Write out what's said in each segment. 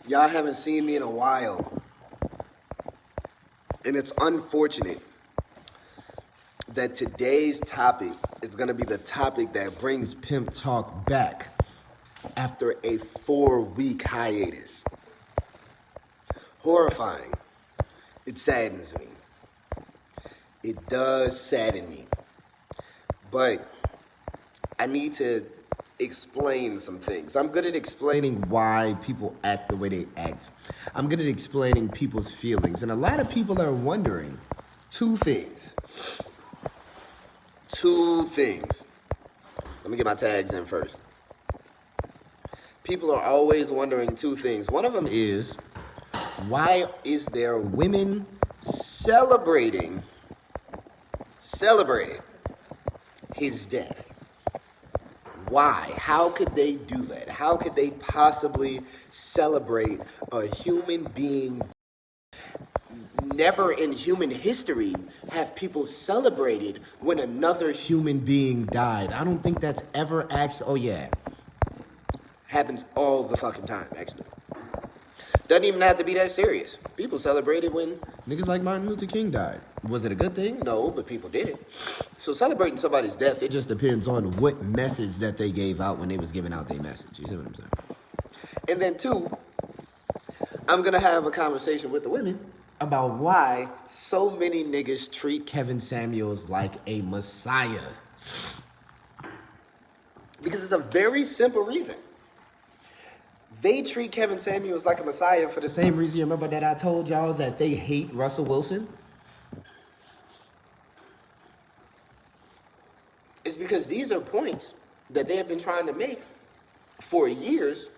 Y'all haven't seen me in a while. And it's unfortunate that today's topic is going to be the topic that brings Pimp Talk back after a 4-week hiatus. Horrifying. It saddens me. It does sadden me. But I need to explain some things. I'm good at explaining why people act the way they act. I'm good at explaining people's feelings. And a lot of people are wondering two things. Let me get my tags in first. People are always wondering two things. One of them is, why is there women celebrating his death? Why? How could they do that? How could they possibly celebrate a human being? Never in human history have people celebrated when another human being died. I don't think that's ever actually, oh yeah. Happens all the fucking time, actually. Doesn't even have to be that serious. People celebrated when niggas like Martin Luther King died. Was it a good thing? No, but people did it. So celebrating somebody's death, it just depends on what message that they gave out when they was giving out their message. You see what I'm saying? And then two, I'm going to have a conversation with the women about why so many niggas treat Kevin Samuels like a messiah. Because it's a very simple reason. They treat Kevin Samuels like a messiah for the same reason. You remember that I told y'all that they hate Russell Wilson? It's because these are points that they have been trying to make for years,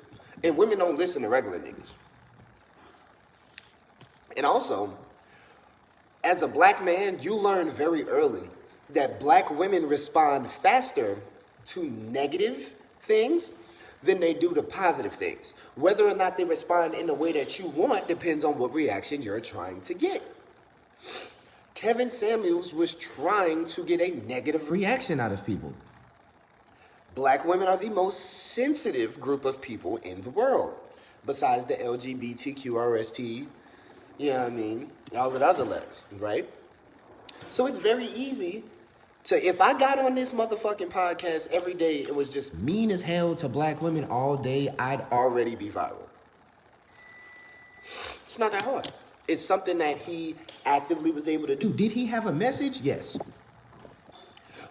and women don't listen to regular niggas. And also, as a black man, you learn very early that black women respond faster to negative things than they do to positive things. Whether or not they respond in the way that you want depends on what reaction you're trying to get. Kevin Samuels was trying to get a negative reaction out of people. Black women are the most sensitive group of people in the world, besides the LGBTQRST, you know what I mean, all the other letters, right? So it's very easy to, if I got on this motherfucking podcast every day, it was just mean as hell to black women all day, I'd already be viral. It's not that hard. It's something that he actively was able to do. Did he have a message? Yes.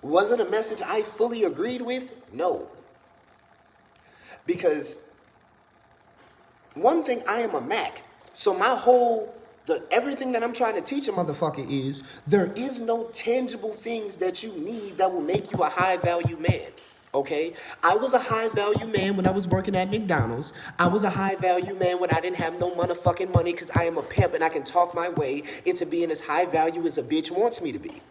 Was it a message I fully agreed with? No. Because one thing, I am a Mac. So my everything that I'm trying to teach a motherfucker is there is no tangible things that you need that will make you a high value man. Okay? I was a high value man when I was working at McDonald's. I was a high value man when I didn't have no motherfucking money because I am a pimp and I can talk my way into being as high value as a bitch wants me to be.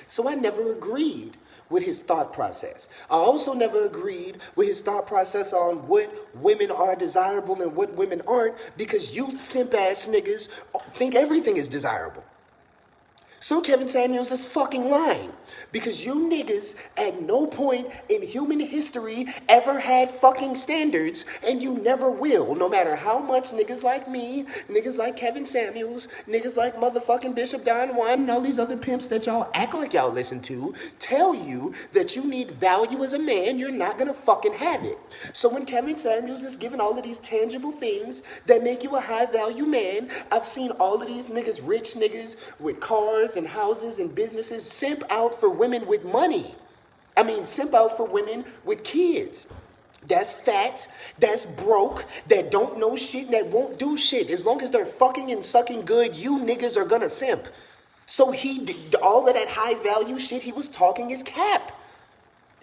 So I never agreed with his thought process. I also never agreed with his thought process on what women are desirable and what women aren't, because you simp ass niggas think everything is desirable. So Kevin Samuels is fucking lying, because you niggas at no point in human history ever had fucking standards, and you never will, no matter how much niggas like me, niggas like Kevin Samuels, niggas like motherfucking Bishop Don Juan and all these other pimps that y'all act like y'all listen to tell you that you need value as a man. You're not gonna fucking have it. So when Kevin Samuels is giving all of these tangible things that make you a high value man, I've seen all of these niggas, rich niggas with cars and houses and businesses, simp out for women with money. I mean, simp out for women with kids. That's fat, that's broke, that don't know shit, that won't do shit. As long as they're fucking and sucking good, you niggas are gonna simp. So all of that high value shit he was talking is cap.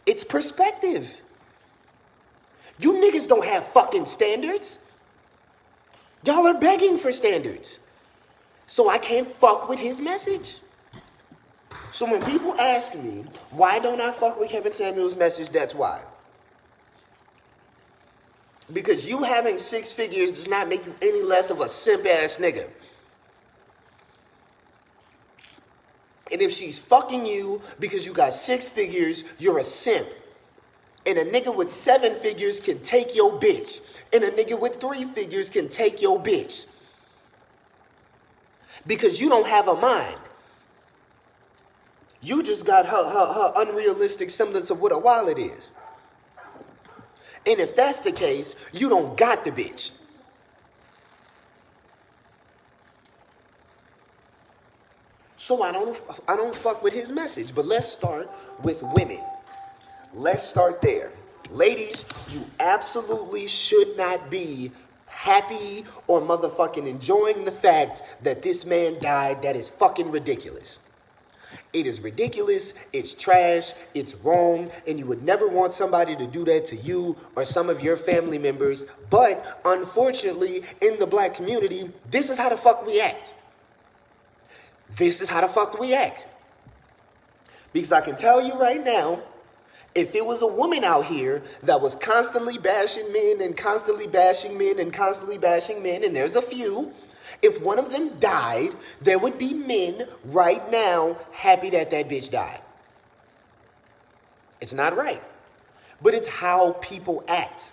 It's perspective. You niggas don't have fucking standards. Y'all are begging for standards. So I can't fuck with his message. So when people ask me, why don't I fuck with Kevin Samuels' message, that's why. Because you having 6 figures does not make you any less of a simp-ass nigga. And if she's fucking you because you got 6 figures, you're a simp. And a nigga with 7 figures can take your bitch. And a nigga with 3 figures can take your bitch. Because you don't have a mind. You just got her unrealistic semblance of what a wallet is. And if that's the case, you don't got the bitch. So I don't fuck with his message. But let's start with women. Let's start there. Ladies, you absolutely should not be happy or motherfucking enjoying the fact that this man died. That is fucking ridiculous. It is ridiculous, it's trash, it's wrong, and you would never want somebody to do that to you or some of your family members. But unfortunately, in the black community, this is how the fuck we act. This is how the fuck we act. Because I can tell you right now, if there was a woman out here that was constantly bashing men and constantly bashing men and constantly bashing men, and there's a few, if one of them died, there would be men right now happy that that bitch died. It's not right. But it's how people act.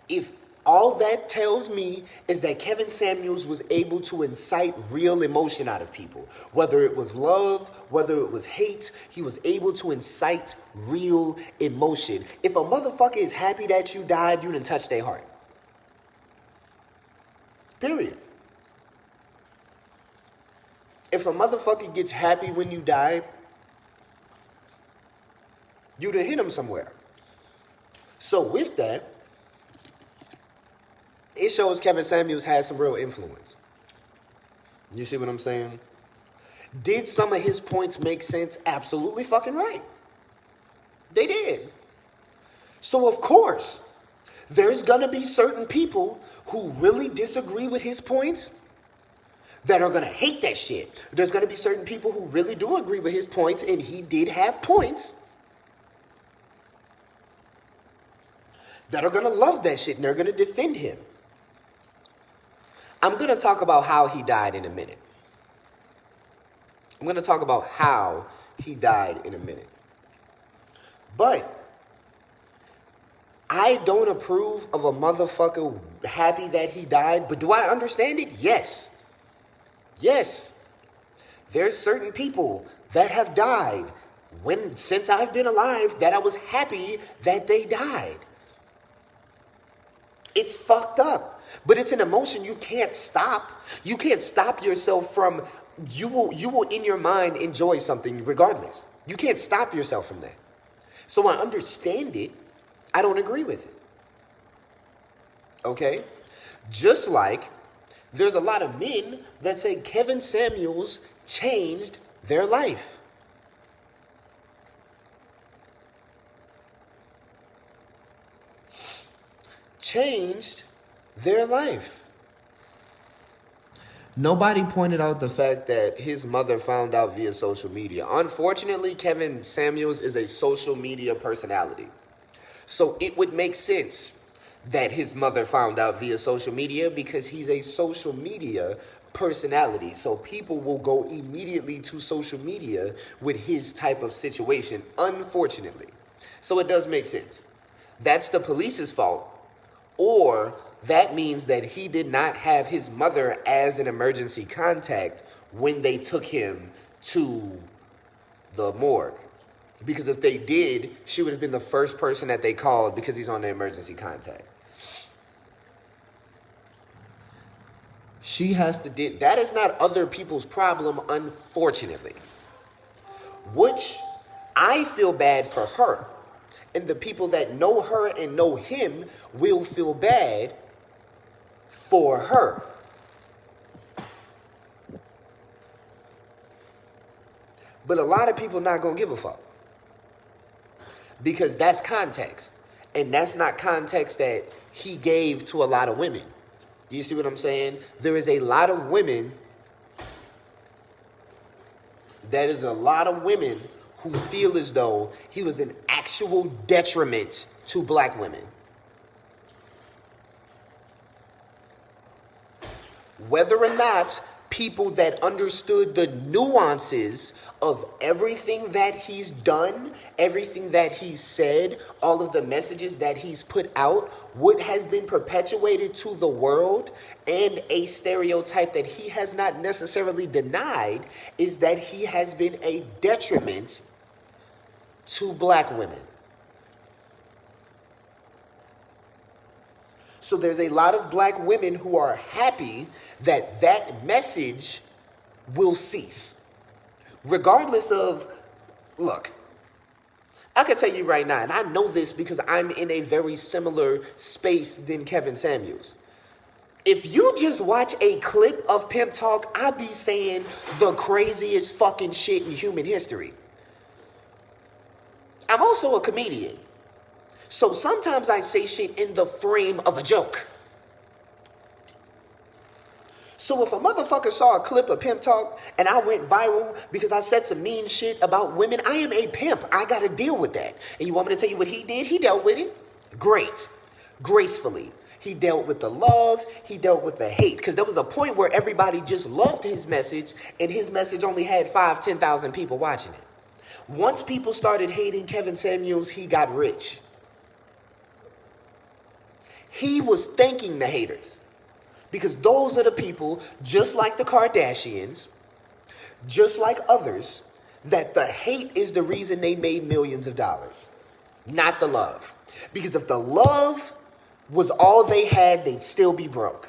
If all that tells me is that Kevin Samuels was able to incite real emotion out of people, whether it was love, whether it was hate, he was able to incite real emotion. If a motherfucker is happy that you died, you done touched their heart. Period. If a motherfucker gets happy when you die, you done hit him somewhere. So with that, it shows Kevin Samuels has some real influence. You see what I'm saying? Did some of his points make sense? Absolutely fucking right. They did. So of course, there's gonna be certain people who really disagree with his points that are gonna hate that shit. There's gonna be certain people who really do agree with his points, and he did have points, that are gonna love that shit and they're gonna defend him. I'm gonna talk about how he died in a minute. I'm gonna talk about how he died in a minute. But I don't approve of a motherfucker happy that he died, but do I understand it? Yes. Yes, there's certain people that have died since I've been alive that I was happy that they died. It's fucked up, but it's an emotion you can't stop. You can't stop yourself from, you will in your mind enjoy something regardless. You can't stop yourself from that. So I understand it. I don't agree with it. Okay? Just like there's a lot of men that say Kevin Samuels changed their life. Changed their life. Nobody pointed out the fact that his mother found out via social media. Unfortunately, Kevin Samuels is a social media personality. So it would make sense that his mother found out via social media because he's a social media personality. So people will go immediately to social media with his type of situation, unfortunately. So it does make sense. That's the police's fault. Or that means that he did not have his mother as an emergency contact when they took him to the morgue. Because if they did, she would have been the first person that they called because he's on the emergency contact. She has to that is not other people's problem, unfortunately. Which I feel bad for her. And the people that know her and know him will feel bad for her. But a lot of people not going to give a fuck. Because that's context. And that's not context that he gave to a lot of women. You see what I'm saying? There is a lot of women. That is a lot of women who feel as though he was an actual detriment to black women. Whether or not people that understood the nuances of everything that he's done, everything that he's said, all of the messages that he's put out, what has been perpetuated to the world, and a stereotype that he has not necessarily denied is that he has been a detriment to black women. So there's a lot of black women who are happy that that message will cease. Regardless of, look, I can tell you right now, and I know this because I'm in a very similar space than Kevin Samuels. If you just watch a clip of Pimp Talk, I be saying the craziest fucking shit in human history. I'm also a comedian. So sometimes I say shit in the frame of a joke. So if a motherfucker saw a clip of Pimp Talk and I went viral because I said some mean shit about women, I am a pimp. I gotta deal with that. And you want me to tell you what he did? He dealt with it. Great. Gracefully. He dealt with the love. He dealt with the hate. Because there was a point where everybody just loved his message and his message only had 10,000 people watching it. Once people started hating Kevin Samuels, he got rich. He was thanking the haters because those are the people, just like the Kardashians, just like others, that the hate is the reason they made millions of dollars, not the love. Because if the love was all they had, they'd still be broke.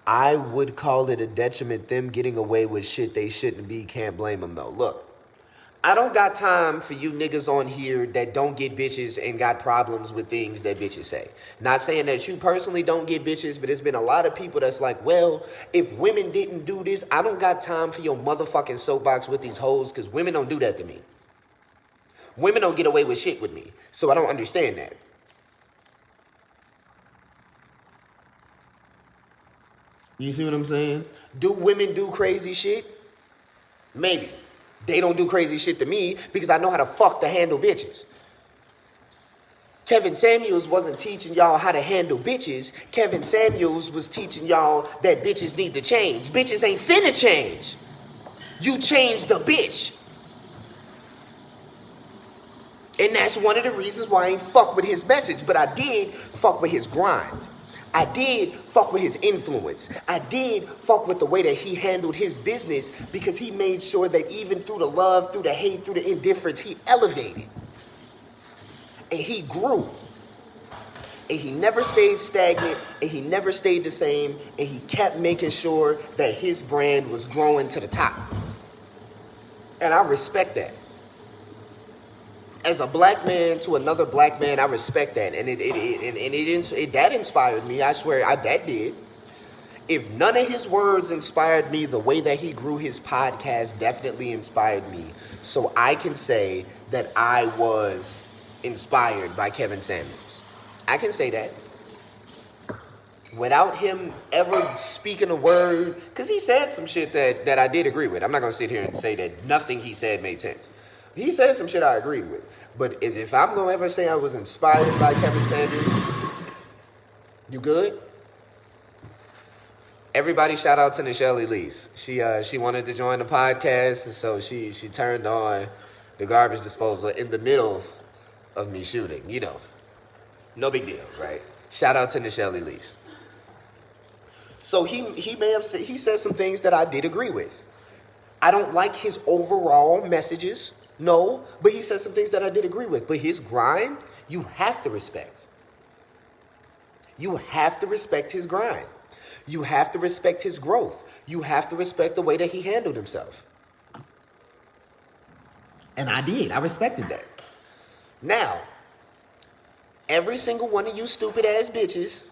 I would call it a detriment, them getting away with shit they shouldn't be. Can't blame them though. Look. I don't got time for you niggas on here that don't get bitches and got problems with things that bitches say. Not saying that you personally don't get bitches, but there's been a lot of people that's like, well, if women didn't do this, I don't got time for your motherfucking soapbox with these hoes because women don't do that to me. Women don't get away with shit with me, so I don't understand that. You see what I'm saying? Do women do crazy shit? Maybe. They don't do crazy shit to me because I know how to fuck to handle bitches. Kevin Samuels wasn't teaching y'all how to handle bitches. Kevin Samuels was teaching y'all that bitches need to change. Bitches ain't finna change. You change the bitch. And that's one of the reasons why I ain't fuck with his message. But I did fuck with his grind. I did fuck with his influence. I did fuck with the way that he handled his business because he made sure that even through the love, through the hate, through the indifference, he elevated. And he grew. And he never stayed stagnant. And he never stayed the same. And he kept making sure that his brand was growing to the top. And I respect that. As a black man to another black man, I respect that, and that inspired me. I swear, that did. If none of his words inspired me, the way that he grew his podcast definitely inspired me. So I can say that I was inspired by Kevin Samuels. I can say that without him ever speaking a word, because he said some shit that I did agree with. I'm not gonna sit here and say that nothing he said made sense. He said some shit I agreed with. But if I'm going to ever say I was inspired by Kevin Samuels, you good? Everybody shout out to Nichelle Elise. She wanted to join the podcast, so she turned on the garbage disposal in the middle of me shooting. You know, no big deal, right? Shout out to Nichelle Elise. So he may have said, he said some things that I did agree with. I don't like his overall messages. No, but he said some things that I did agree with. But his grind, you have to respect. You have to respect his grind. You have to respect his growth. You have to respect the way that he handled himself. And I did. I respected that. Now, every single one of you stupid ass bitches.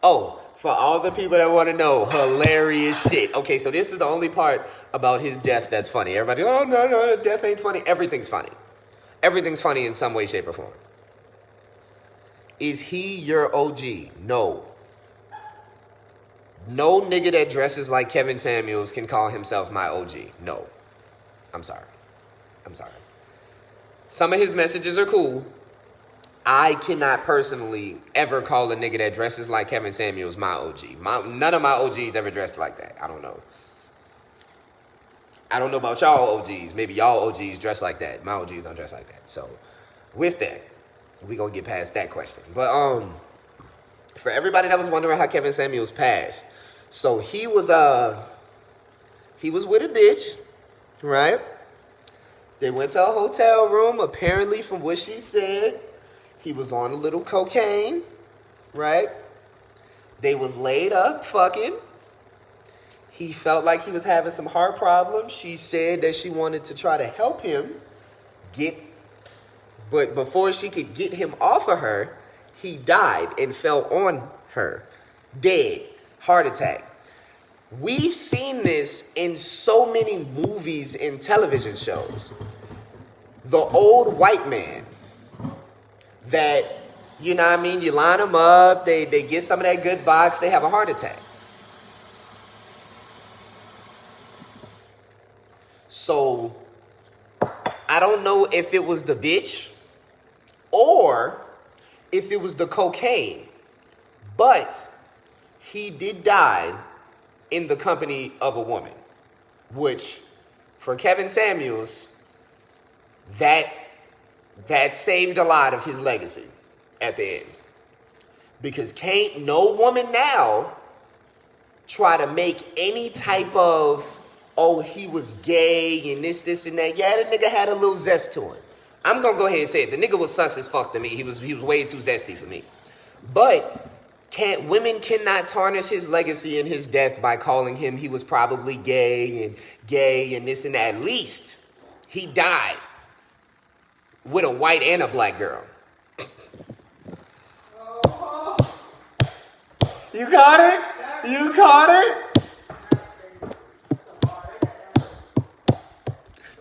Oh, for all the people that want to know, hilarious shit. Okay, so this is the only part about his death that's funny. Everybody, oh, no, the death ain't funny. Everything's funny. Everything's funny in some way, shape, or form. Is he your OG? No. No nigga that dresses like Kevin Samuels can call himself my OG. No. I'm sorry. Some of his messages are cool. I cannot personally ever call a nigga that dresses like Kevin Samuels my OG. None of my OGs ever dressed like that. I don't know. I don't know about y'all OGs. Maybe y'all OGs dress like that. My OGs don't dress like that. So, with that, we gonna get past that question. But for everybody that was wondering how Kevin Samuels passed, so he was with a bitch, right? They went to a hotel room. Apparently, from what she said, he was on a little cocaine, right? They was laid up fucking. He felt like he was having some heart problems. She said that she wanted to try to help him but before she could get him off of her, he died and fell on her. Dead. Heart attack. We've seen this in so many movies and television shows. The old white man that, you know what I mean, you line them up, they get some of that good box, they have a heart attack. So, I don't know if it was the bitch or if it was the cocaine, but he did die in the company of a woman, which for Kevin Samuels, that saved a lot of his legacy at the end. Because can't no woman now try to make any type of, oh, he was gay and this and that. Yeah, that nigga had a little zest to him. I'm gonna go ahead and say it. The nigga was sus as fuck to me. He was way too zesty for me. But women cannot tarnish his legacy and his death by calling him he was probably gay and this and that. At least he died with a white and a black girl. You got it? You caught it?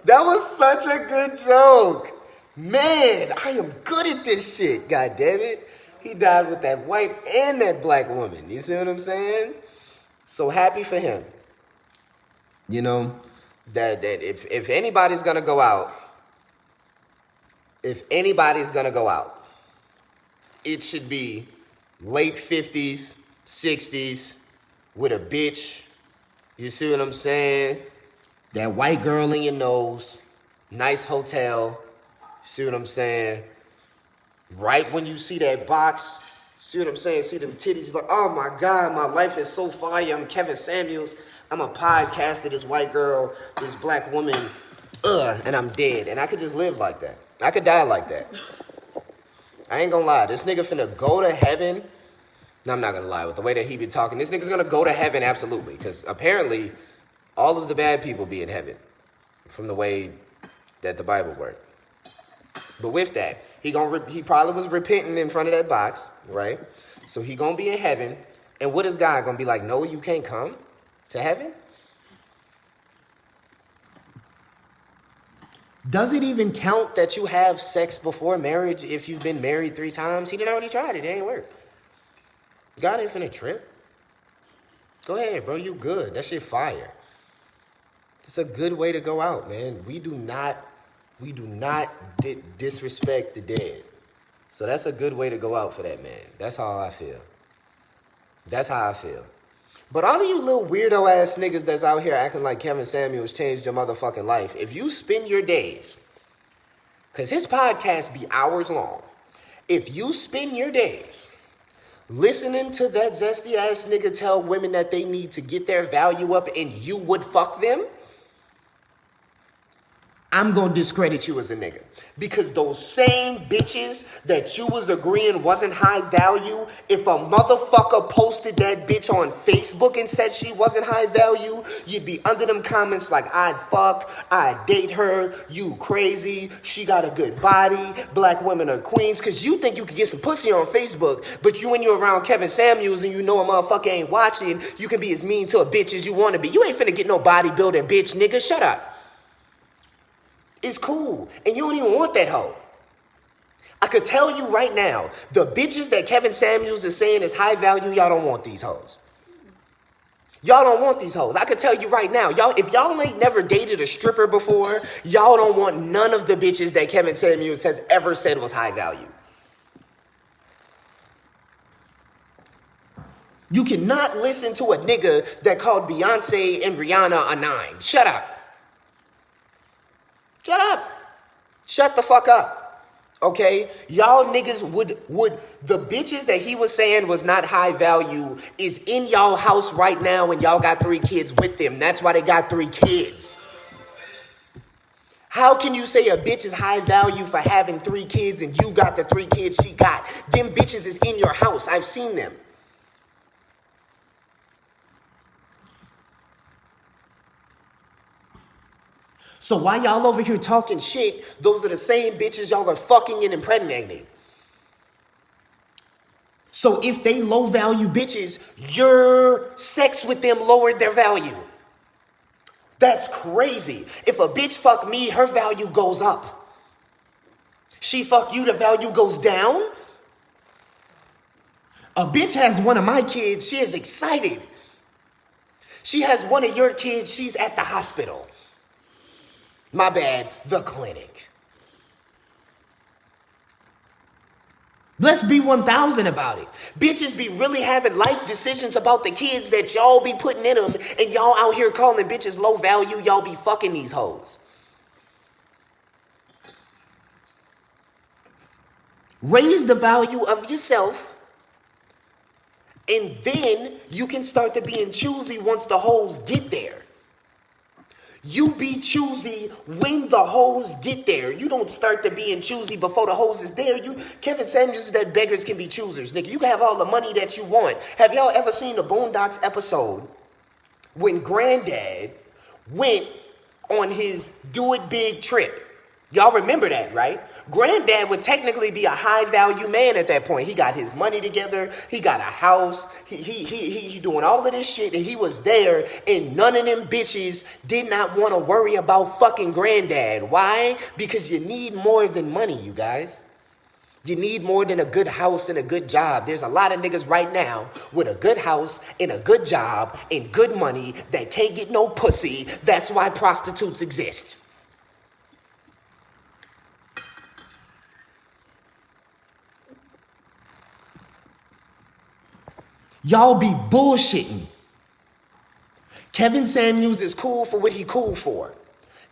That was such a good joke. Man, I am good at this shit, god damn it. He died with that white and that black woman. You see what I'm saying? So happy for him. You know, that if anybody's gonna go out, it should be late 50s, 60s, with a bitch. You see what I'm saying? That white girl in your nose, nice hotel. See what I'm saying? Right when you see that box, see what I'm saying? See them titties, like, oh my God, my life is so fire. I'm Kevin Samuels. I'm a podcaster, this white girl, this black woman, and I'm dead. And I could just live like that. I could die like that. I ain't gonna lie. This nigga finna go to heaven. No, I'm not gonna lie. With the way that he be talking, this nigga's gonna go to heaven, absolutely. Because apparently, all of the bad people be in heaven. From the way that the Bible works. But with that, he probably was repenting in front of that box, right? So he gonna be in heaven. And what is God gonna be like? No, you can't come to heaven? Does it even count that you have sex before marriage if you've been married 3 times? He didn't already tried it. It ain't work. God ain't finna trip. Go ahead, bro. You good. That shit fire. It's a good way to go out, man. We do not disrespect the dead. So that's a good way to go out for that man. That's how I feel. But all of you little weirdo ass niggas that's out here acting like Kevin Samuels changed your motherfucking life, if you spend your days, because his podcast be hours long, if you spend your days listening to that zesty ass nigga tell women that they need to get their value up and you would fuck them, I'm gonna discredit you as a nigga. Because those same bitches that you was agreeing wasn't high value, if a motherfucker posted that bitch on Facebook and said she wasn't high value, you'd be under them comments like, I'd fuck, I'd date her, you crazy, she got a good body, black women are queens. Because you think you could get some pussy on Facebook, but when you're around Kevin Samuels and you know a motherfucker ain't watching, you can be as mean to a bitch as you want to be. You ain't finna get no bodybuilder bitch, nigga. Shut up. It's cool. And you don't even want that hoe. I could tell you right now, the bitches that Kevin Samuels is saying is high value, y'all don't want these hoes. Y'all don't want these hoes. I could tell you right now, if y'all ain't never dated a stripper before, y'all don't want none of the bitches that Kevin Samuels has ever said was high value. You cannot listen to a nigga that called Beyonce and Rihanna a 9. Shut up. Shut up. Shut the fuck up. Okay? Y'all niggas would the bitches that he was saying was not high value is in y'all house right now and y'all got 3 kids with them. That's why they got 3 kids. How can you say a bitch is high value for having 3 kids and you got the 3 kids she got? Them bitches is in your house. I've seen them. So why y'all over here talking shit, those are the same bitches y'all are fucking and impregnating. So if they low value bitches, your sex with them lowered their value. That's crazy. If a bitch fuck me, her value goes up. She fuck you, the value goes down. A bitch has one of my kids, she is excited. She has one of your kids, she's at the hospital. My bad, the clinic. Let's be 1,000 about it. Bitches be really having life decisions about the kids that y'all be putting in them, and y'all out here calling bitches low value, y'all be fucking these hoes. Raise the value of yourself, and then you can start to being choosy once the hoes get there. You be choosy when the hoes get there. You don't start to being choosy before the hoes is there. Kevin Samuels said that beggars can be choosers. Nigga, you can have all the money that you want. Have y'all ever seen the Boondocks episode when Granddad went on his do it big trip? Y'all remember that, right? Granddad would technically be a high value man at that point. He got his money together. He got a house. He doing all of this shit, and he was there, and none of them bitches did not want to worry about fucking Granddad. Why? Because you need more than money, you guys. You need more than a good house and a good job. There's a lot of niggas right now with a good house and a good job and good money that can't get no pussy. That's why prostitutes exist. Y'all be bullshitting. Kevin Samuels is cool for what he cool for.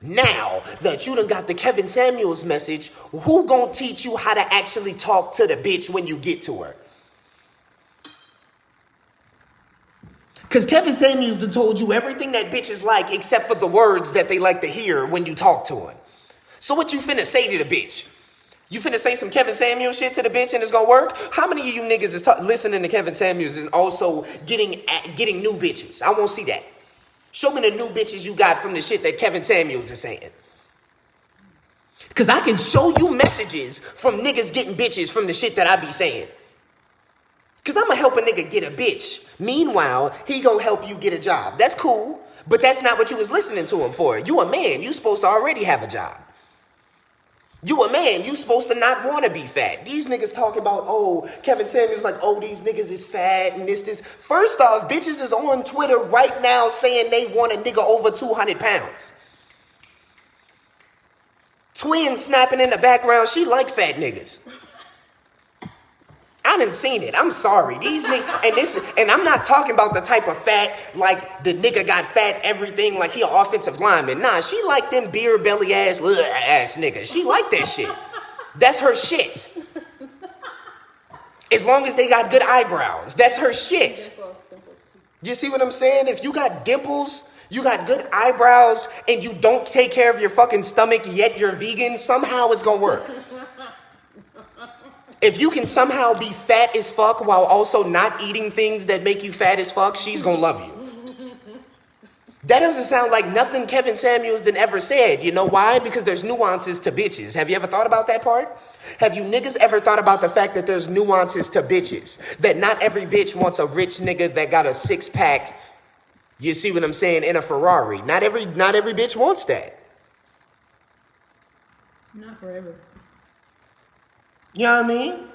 Now that you done got the Kevin Samuels message, who gonna teach you how to actually talk to the bitch when you get to her? Because Kevin Samuels done told you everything that bitches like except for the words that they like to hear when you talk to her. So what you finna say to the bitch? You finna say some Kevin Samuels shit to the bitch and it's gonna work? How many of you niggas is listening to Kevin Samuels and also getting new bitches? I won't see that. Show me the new bitches you got from the shit that Kevin Samuels is saying. Because I can show you messages from niggas getting bitches from the shit that I be saying. Because I'm gonna help a nigga get a bitch. Meanwhile, he gonna help you get a job. That's cool, but that's not what you was listening to him for. You a man, you supposed to already have a job. You a man, you supposed to not want to be fat. These niggas talking about, oh, Kevin Samuels like, oh, these niggas is fat and this. First off, bitches is on Twitter right now saying they want a nigga over 200 pounds. Twin snapping in the background, she like fat niggas. I done seen it. I'm sorry. These niggas, and I'm not talking about the type of fat like the nigga got fat everything like he an offensive lineman. Nah, she like them beer belly ass niggas. She like that shit. That's her shit. As long as they got good eyebrows, that's her shit. You see what I'm saying? If you got dimples, you got good eyebrows, and you don't take care of your fucking stomach yet you're vegan, somehow it's gonna work. If you can somehow be fat as fuck while also not eating things that make you fat as fuck, she's gonna love you. That doesn't sound like nothing Kevin Samuels done ever said. You know why? Because there's nuances to bitches. Have you ever thought about that part? Have you niggas ever thought about the fact that there's nuances to bitches? That not every bitch wants a rich nigga that got a 6-pack, you see what I'm saying, in a Ferrari. Not every bitch wants that. Not forever. You know what I mean?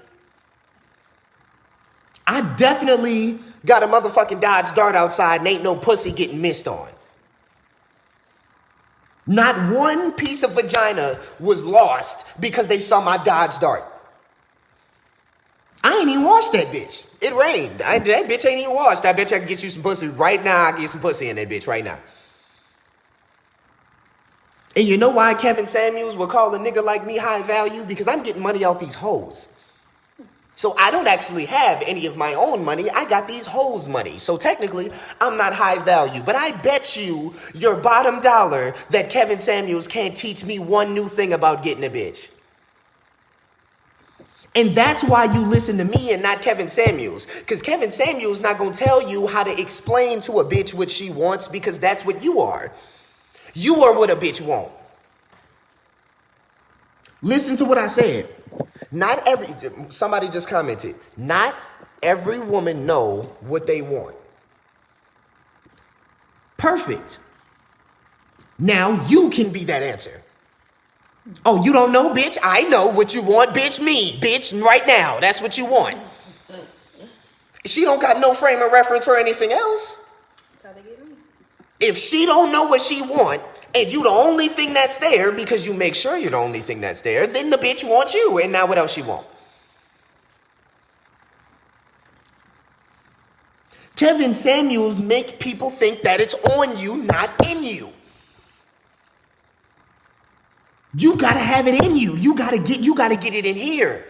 I definitely got a motherfucking Dodge Dart outside and ain't no pussy getting missed on. Not one piece of vagina was lost because they saw my Dodge Dart. I ain't even washed that bitch. It rained. That bitch ain't even washed. I bet you I can get you some pussy right now. I can get some pussy in that bitch right now. And you know why Kevin Samuels would call a nigga like me high value? Because I'm getting money out these hoes. So I don't actually have any of my own money. I got these hoes' money. So technically, I'm not high value. But I bet you your bottom dollar that Kevin Samuels can't teach me one new thing about getting a bitch. And that's why you listen to me and not Kevin Samuels. Because Kevin Samuels not going to tell you how to explain to a bitch what she wants, because that's what you are. You are what a bitch want. Listen to what I said. Somebody just commented, not every woman know what they want. Perfect. Now you can be that answer. Oh, you don't know, bitch? I know what you want, bitch. Me, bitch, right now. That's what you want. She don't got no frame of reference for anything else. That's how they get me. If she don't know what she want, and you the only thing that's there because you make sure you're the only thing that's there, then the bitch wants you. And now what else she want? Kevin Samuels make people think that it's on you, not in you. You gotta have it in you. You gotta get it in here.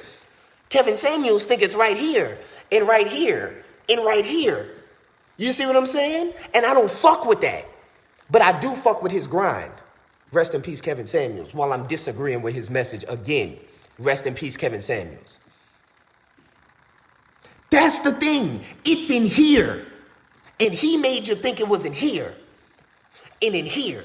Kevin Samuels think it's right here, and right here, and right here. You see what I'm saying? And I don't fuck with that. But I do fuck with his grind. Rest in peace, Kevin Samuels. While I'm disagreeing with his message again, rest in peace, Kevin Samuels. That's the thing. It's in here. And he made you think it was in here. And in here.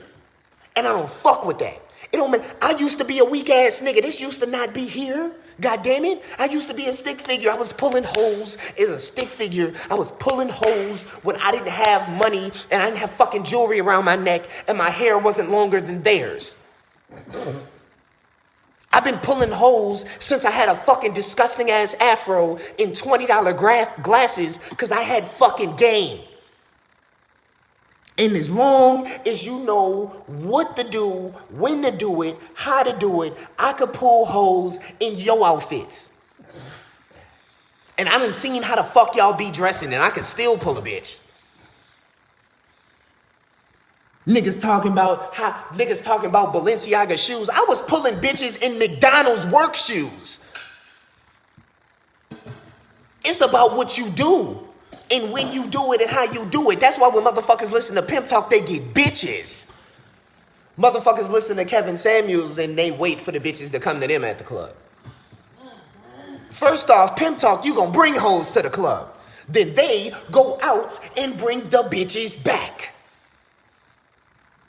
And I don't fuck with that. It don't mean I used to be a weak ass nigga. This used to not be here. God damn it. I used to be a stick figure. I was pulling hoes as a stick figure. I was pulling hoes when I didn't have money and I didn't have fucking jewelry around my neck and my hair wasn't longer than theirs. I've been pulling hoes since I had a fucking disgusting ass afro in $20 glasses because I had fucking game. And as long as you know what to do, when to do it, how to do it, I could pull hoes in your outfits. And I done seen how the fuck y'all be dressing, and I can still pull a bitch. Niggas talking about Balenciaga shoes. I was pulling bitches in McDonald's work shoes. It's about what you do. And when you do it and how you do it. That's why when motherfuckers listen to Pimp Talk, they get bitches. Motherfuckers listen to Kevin Samuels and they wait for the bitches to come to them at the club. First off, Pimp Talk, you gonna bring hoes to the club. Then they go out and bring the bitches back.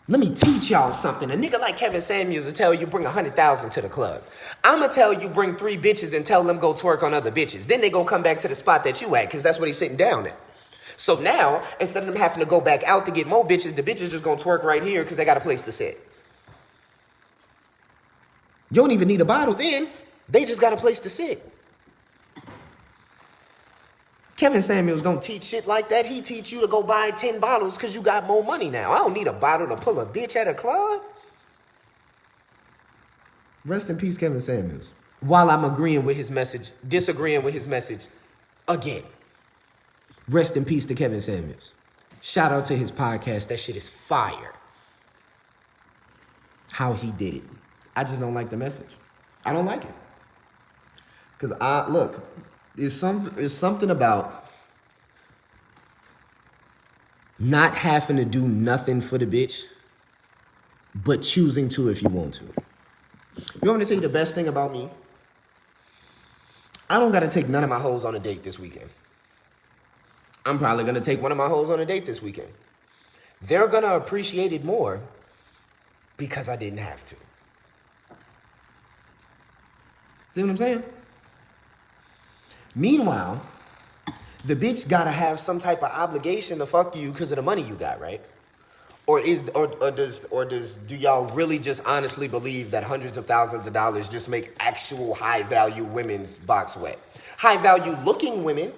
Let me teach y'all something. A nigga like Kevin Samuels will tell you bring 100,000 to the club. I'ma tell you bring 3 bitches and tell them go twerk on other bitches. Then they go come back to the spot that you at, because that's what he's sitting down at. So now, instead of them having to go back out to get more bitches, the bitches just gonna twerk right here because they got a place to sit. You don't even need a bottle then. They just got a place to sit. Kevin Samuels don't teach shit like that. He teach you to go buy 10 bottles because you got more money now. I don't need a bottle to pull a bitch at a club. Rest in peace, Kevin Samuels. While I'm agreeing with his message, disagreeing with his message again. Rest in peace to Kevin Samuels. Shout out to his podcast. That shit is fire. How he did it. I just don't like the message. I don't like it. Because There's something about not having to do nothing for the bitch, but choosing to if you want to. You want me to tell you the best thing about me? I don't got to take none of my hoes on a date this weekend. I'm probably going to take one of my hoes on a date this weekend. They're going to appreciate it more because I didn't have to. See what I'm saying? Meanwhile, the bitch gotta have some type of obligation to fuck you because of the money you got, right? Or do y'all really just honestly believe that hundreds of thousands of dollars just make actual high value women's box wet? High value looking women.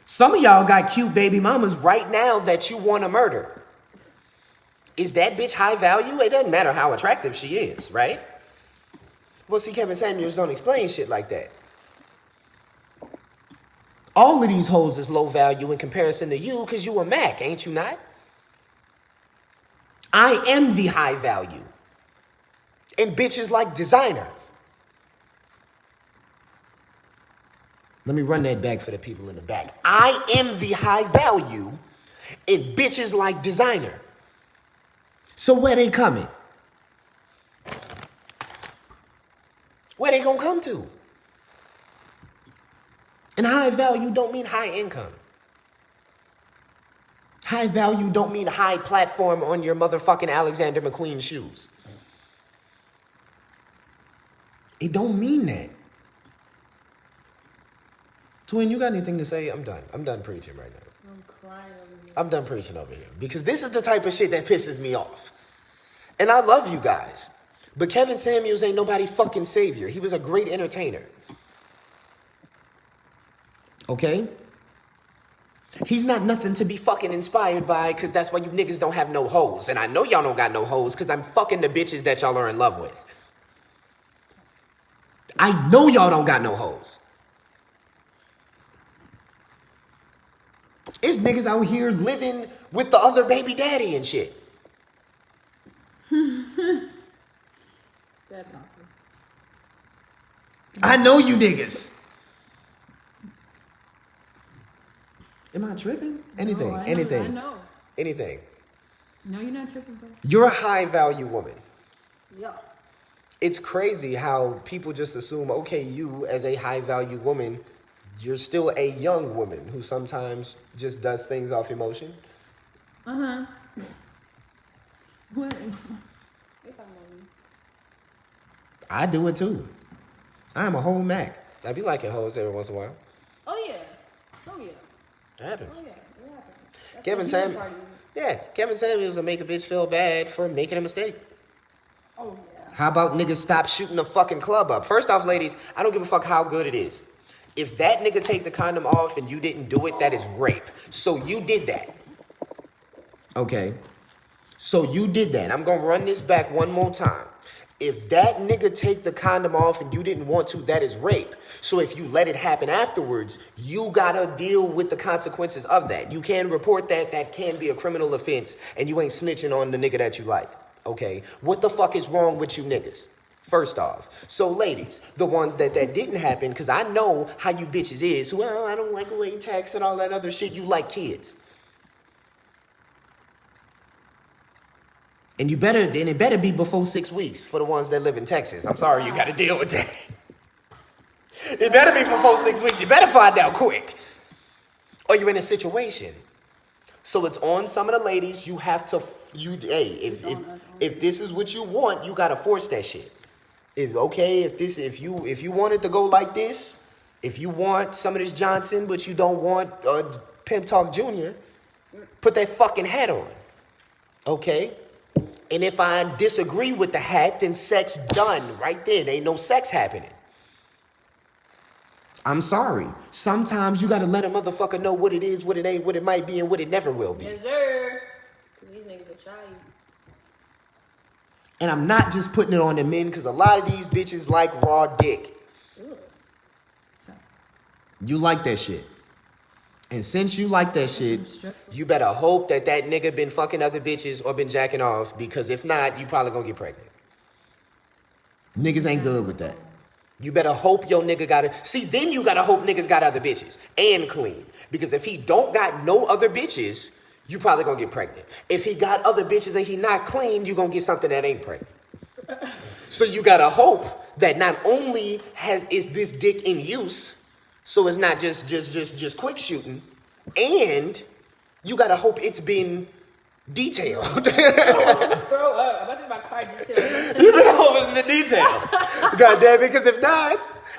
Some of y'all got cute baby mamas right now that you want to murder. Is that bitch high value? It doesn't matter how attractive she is, right? Well, see, Kevin Samuels don't explain shit like that. All of these hoes is low value in comparison to you because you a Mac, ain't you not? I am the high value. And bitches like designer. Let me run that back for the people in the back. I am the high value and bitches like designer. So where they coming? Where they gonna come to? And high value don't mean high income. High value don't mean high platform on your motherfucking Alexander McQueen shoes. It don't mean that. Twin, you got anything to say? I'm done. I'm done preaching right now. I'm crying over here. I'm done preaching over here. Because this is the type of shit that pisses me off. And I love you guys. But Kevin Samuels ain't nobody fucking savior. He was a great entertainer. Okay? He's not nothing to be fucking inspired by because that's why you niggas don't have no hoes. And I know y'all don't got no hoes because I'm fucking the bitches that y'all are in love with. I know y'all don't got no hoes. It's niggas out here living with the other baby daddy and shit. That's not true. I know you niggas. Am I tripping? Anything, No, I anything, know. anything. No, you're not tripping, bro. You're a high value woman. Yeah. It's crazy how people just assume, okay, you as a high value woman, you're still a young woman who sometimes just does things off emotion. Uh-huh. What? It's on me. I do it too. I am a whole Mac. I be liking hoes every once in a while. Oh, yeah. Oh, yeah. It happens. Oh, yeah. It happens. That's Kevin what Sam, he's a part of. yeah, Kevin Samuels will make a bitch feel bad for making a mistake. Oh, yeah. How about niggas stop shooting the fucking club up? First off, ladies, I don't give a fuck how good it is. If that nigga take the condom off and you didn't do it, that is rape. So you did that. Okay. So you did that. I'm gonna run this back one more time. If that nigga take the condom off and you didn't want to, that is rape. So if you let it happen afterwards, you gotta deal with the consequences of that. You can report that. That can be a criminal offense, and you ain't snitching on the nigga that you like. Okay? What the fuck is wrong with you niggas? First off. So ladies, the ones that didn't happen, because I know how you bitches is. Well, I don't like latex and all that other shit. You like kids. And it better be before 6 weeks for the ones that live in Texas. I'm sorry, you gotta deal with that. It better be before 6 weeks. You better find out quick. Or you're in a situation. So it's on some of the ladies. You have to, if this is what you want, you gotta force that shit. If you want it to go like this, if you want some of this Johnson, but you don't want Pimp Talk Jr., put that fucking hat on. Okay? And if I disagree with the hat, then sex done right there. There ain't no sex happening. I'm sorry. Sometimes you gotta let a motherfucker know what it is, what it ain't, what it might be, and what it never will be. Yes, sir. These niggas are shy. And I'm not just putting it on the men, because a lot of these bitches like raw dick. Ugh. You like that shit. And since you like that shit, you better hope that nigga been fucking other bitches or been jacking off, because if not, you probably gonna get pregnant. Niggas ain't good with that. You better hope your nigga then you gotta hope niggas got other bitches and clean. Because if he don't got no other bitches, you probably gonna get pregnant. If he got other bitches and he not clean, you gonna get something that ain't pregnant. So you gotta hope that not only is this dick in use, so it's not just quick shooting, and you gotta hope it's been detailed. Throw up. I'm about to do my car details. You better hope it's been detailed. God damn it,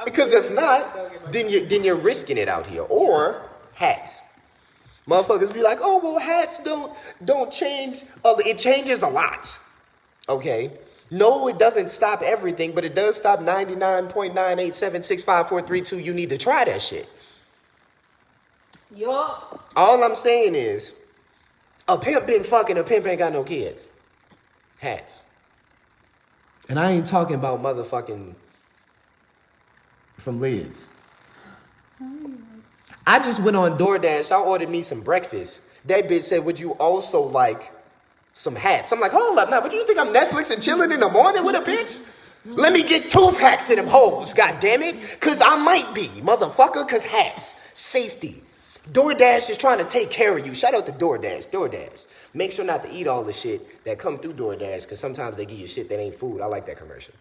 because if not, then you're risking it out here. Or hats. Motherfuckers be like, oh well, hats don't change. It changes a lot. Okay? No, it doesn't stop everything, but it does stop 99.9876543. You need to try that shit. Yup. All I'm saying is, a pimp been fucking, a pimp ain't got no kids. Hats. And I ain't talking about motherfucking from Lids. I just went on DoorDash. I ordered me some breakfast. That bitch said, would you also like some hats? I'm like, hold up now. What do you think I'm Netflix and chilling in the morning with a bitch? Let me get 2 packs of them hoes, goddammit. Cause I might be, motherfucker, cause hats. Safety. DoorDash is trying to take care of you. Shout out to DoorDash. DoorDash. Make sure not to eat all the shit that come through DoorDash, cause sometimes they give you shit that ain't food. I like that commercial.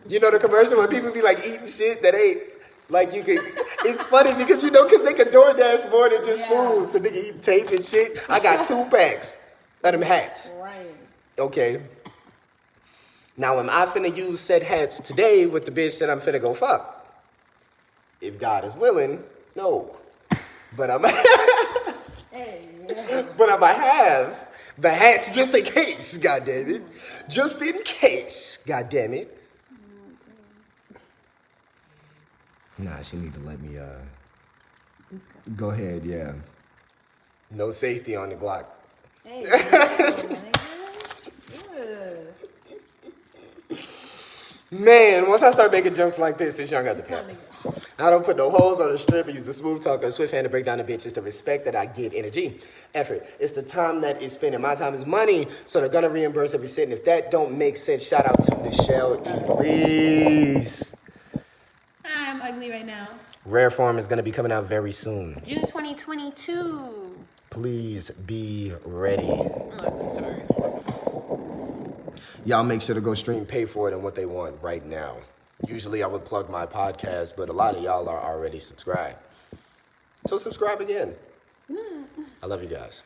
You know the commercial when people be like eating shit that ain't, like you can, it's funny because you know, cause they can DoorDash more than just food. So they can eat tape and shit. I got 2 packs of them hats. Right. Okay. Now, am I finna use said hats today with the bitch that I'm finna go fuck? If God is willing, no. But I'm Hey, yeah. but I might have the hats just in case, goddammit. Just in case, goddammit. Nah, she need to let me go ahead, yeah. No safety on the Glock. Hey, nigga. Man, once I start making jokes like this, it's young got the pep. I don't put no holes on the strip and use the smooth talker, swift hand to break down the bitch. It's the respect that I get, energy, effort. It's the time that is spending. My time is money, so they're gonna reimburse every cent. If that don't make sense, shout out to Michelle Elise. Hi, I'm ugly right now. Rare Form is gonna be coming out very soon. June 2022. Please be ready. Look, sorry. Y'all make sure to go stream, pay for it, and what they want right now. Usually I would plug my podcast, but a lot of y'all are already subscribed. So subscribe again. I love you guys.